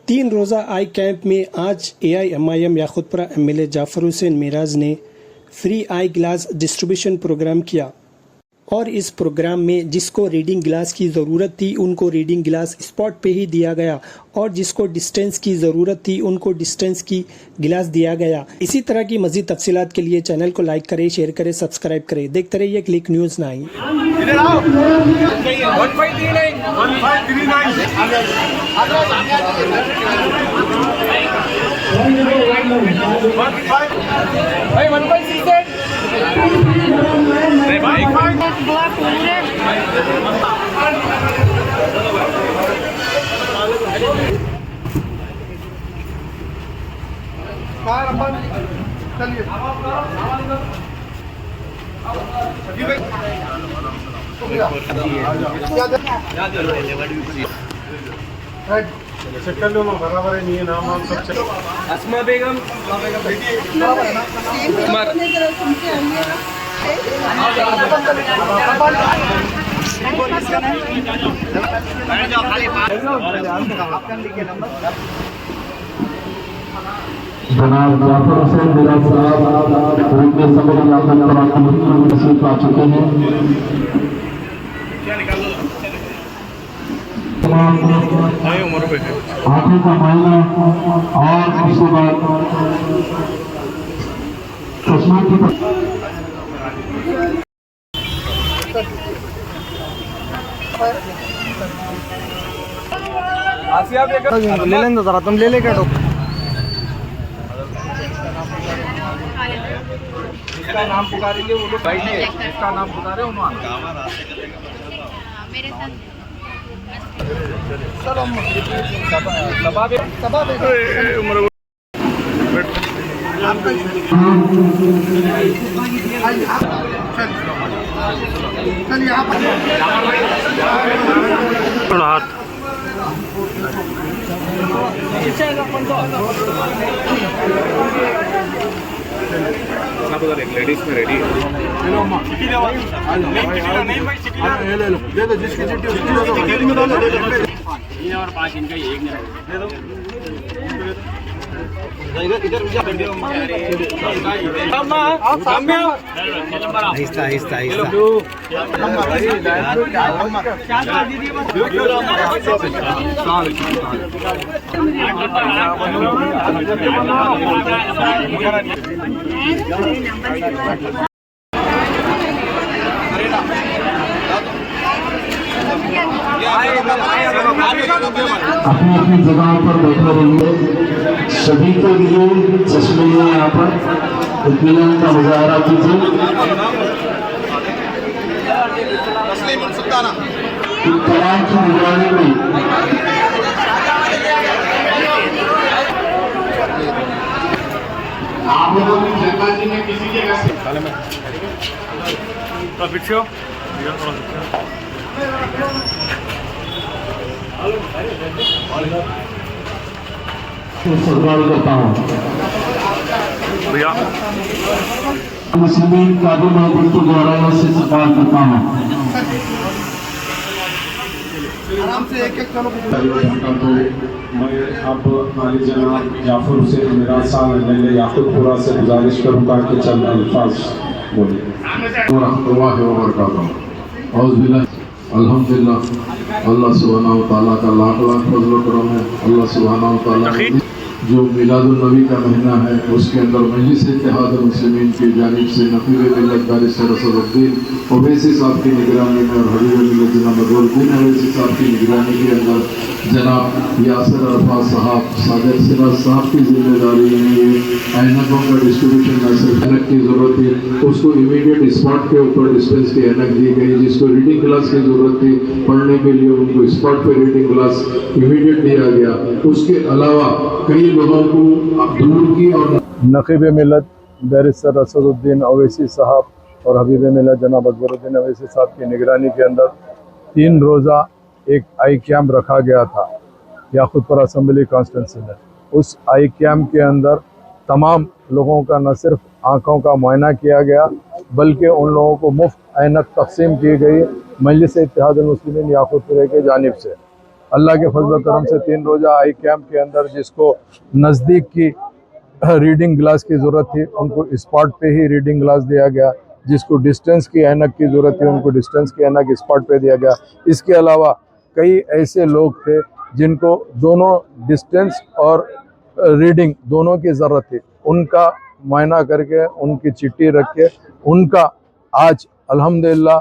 3 रोज़ा आई कैंप में आज AIMIM याकुतपुरा MLA जाफर हुसैन मिराज ने फ्री आई ग्लास डिस्ट्रीब्यूशन प्रोग्राम किया और इस प्रोग्राम में जिसको रीडिंग ग्लास की ज़रूरत थी उनको रीडिंग ग्लास स्पॉट पे ही दिया गया और जिसको डिस्टेंस की ज़रूरत थी उनको डिस्टेंस की गिलास दिया गया। इसी तरह की मज़ीद तफसीलात के लिए चैनल को लाइक करें, शेयर करें, सब्सक्राइब करें। देखते रहिए क्लिक न्यूज़ सेक्टर में बराबर है नहीं नाम हम सब अस्मा बेगम जनाब जाफर हुसैन मिराज साहब उनके समझ तशरीफ ला चुके हैं। आंखों का मायना और उसके बाद चश्मा की ले लें जरा, तुम ले लेकर इसका नाम पुकारेंगे वो लोग बैठे, इसका नाम पुकारे उन्होंने मेरे साथ लेडीज में रेडी दे दो जिसकी चिट्ठी और 5 इनका एक दे दो आहिस्ता आहिस्ता अपनी अपनी जगहों पर बैठे रहिए। सभी के लिए चश्मे हैं यहाँ पर, इत्मीनान का मुजाहरा कीजिए। कलाम की निगरानी में आप लोगों की जगह में किसी जगह सवाल करता हूँ मुस्लिम काबू महबूब के द्वारा से सवाल करता हूँ। तो मैं अब माली जनाब जाफर हुसैन मिराज साहब MLA याकुतपुरा से गुजारिश करूँगा कि चंद अल्फाज बोलिए। अल्हम्दुलिल्लाह अल्लाह सुब्हानहू व तआला का लाख लाख फज़ल करम है। अल्लाह सुब्हानहू व तआला जो मिलादुन नबी का महीना है उसके अंदर मजलिस इत्तेहाद मुस्लिमीन की जानिब से नक़ीब मिल्लत बैरिस्टर असदुद्दीन ओवैसी साहब की निगरानी में और हबीब मिल्लत जनाब बदरुद्दीन ओवैसी साहब की निगरानी के अंदर जनाब यासिर अरफात साहब सादिक सिराज साहब की जिम्मेदारी में ये ऐनकों का डिस्ट्रीब्यूशन न सिर्फ ऐनक की ज़रूरत थी उसको इमीडिएट स्पॉट के ऊपर डिस्पेंस की ऐनक दी गई। जिसको रीडिंग ग्लास की ज़रूरत थी पढ़ने के लिए उनको स्पॉट पर रीडिंग ग्लास इमीडिएट दिया गया। उसके अलावा कई लोगों को दूर की और नक़ीब मिल्लत बैरिस्टर असदुद्दीन ओवैसी साहब और हबीब मिल्लत जनाब बदरुद्दीन ओवैसी साहब की निगरानी के अंदर 3 रोज़ा एक आई कैंप रखा गया था याकुतपुरा असेंबली कॉन्स्टिट्यूंसी में। उस आई कैंप के अंदर तमाम लोगों का न सिर्फ आँखों का मुआयना किया गया बल्कि उन लोगों को मुफ्त ऐनक तकसीम की गई मजलिस इत्तेहाद मुस्लिमीन याकुतपुरा के जानिब से। अल्लाह के फजल करम से 3 रोज़ा आई कैंप के अंदर जिसको नज़दीक की रीडिंग ग्लास की ज़रूरत थी उनको स्पॉट पे ही रीडिंग ग्लास दिया गया, जिसको डिस्टेंस की ऐनक की ज़रूरत थी उनको डिस्टेंस की ऐनक स्पॉट पे दिया गया। इसके अलावा कई ऐसे लोग थे जिनको दोनों डिस्टेंस और रीडिंग दोनों की ज़रूरत थी, उनका मुआयना करके उनकी चिट्ठी रख के उनका आज अल्हम्दुलिल्लाह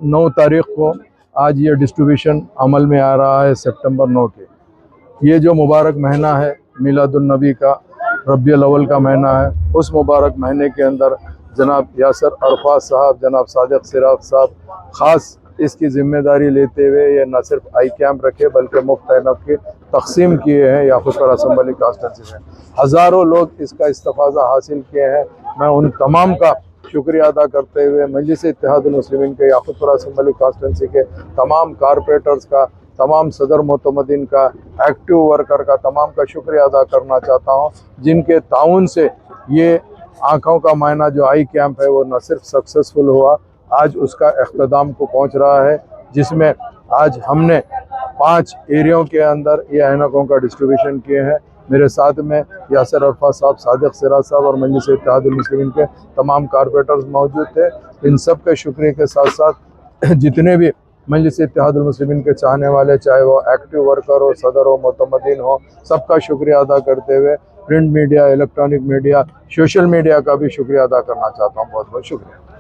9 तारीख को आज ये डिस्ट्रीब्यूशन अमल में आ रहा है सितंबर 9 के। ये जो मुबारक महीना है मिलादुन्नबी का, रबियुल अव्वल का महीना है, उस मुबारक महीने के अंदर जनाब यासर अरफात साहब, जनाब सादिक सिराग साहब ख़ास इसकी ज़िम्मेदारी लेते हुए ये न सिर्फ आई कैंप रखे बल्कि मुफ्त ऐनक के तकसीम किए हैं याकूतपुरा असम्बली कॉन्स्टिट्यूंसी में। हज़ारों लोग इसका इस्तिफ़ादा हासिल किए हैं। मैं उन तमाम का शुक्रिया अदा करते हुए मजलिस इत्तेहादुल मुस्लिमीन के याकूतपुरा असम्बली कॉन्स्टिट्यूंसी के तमाम कारपोरेटर्स का, तमाम सदर मोतमदीन का, एक्टिव वर्कर का, तमाम का शुक्रिया अदा करना चाहता हूँ, जिनके ताउन से ये आँखों का मायना जो आई कैंप है वो न सिर्फ सक्सेसफुल हुआ, आज उसका अख्ताम को पहुँच रहा है, जिसमें आज हमने 5 एरियों के अंदर ये ऐनकों का डिस्ट्रीब्यूशन किए हैं। मेरे साथ में यासर अरफात साहब, सादिक सिराज साहब और मजलिस इत्तेहादुल मुस्लिमीन के तमाम कारपोरेटर्स मौजूद थे। इन सब के शुक्रिया के साथ साथ जितने भी मजलिस इत्तेहादुल मुस्लिमीन के चाहने वाले, चाहे वो एक्टिव वर्कर हो, सदर हो, मोतमदीन हो, सबका शुक्रिया अदा करते हुए print media, electronic media, social media का भी शुक्रिया अदा करना चाहता हूँ। बहुत बहुत शुक्रिया।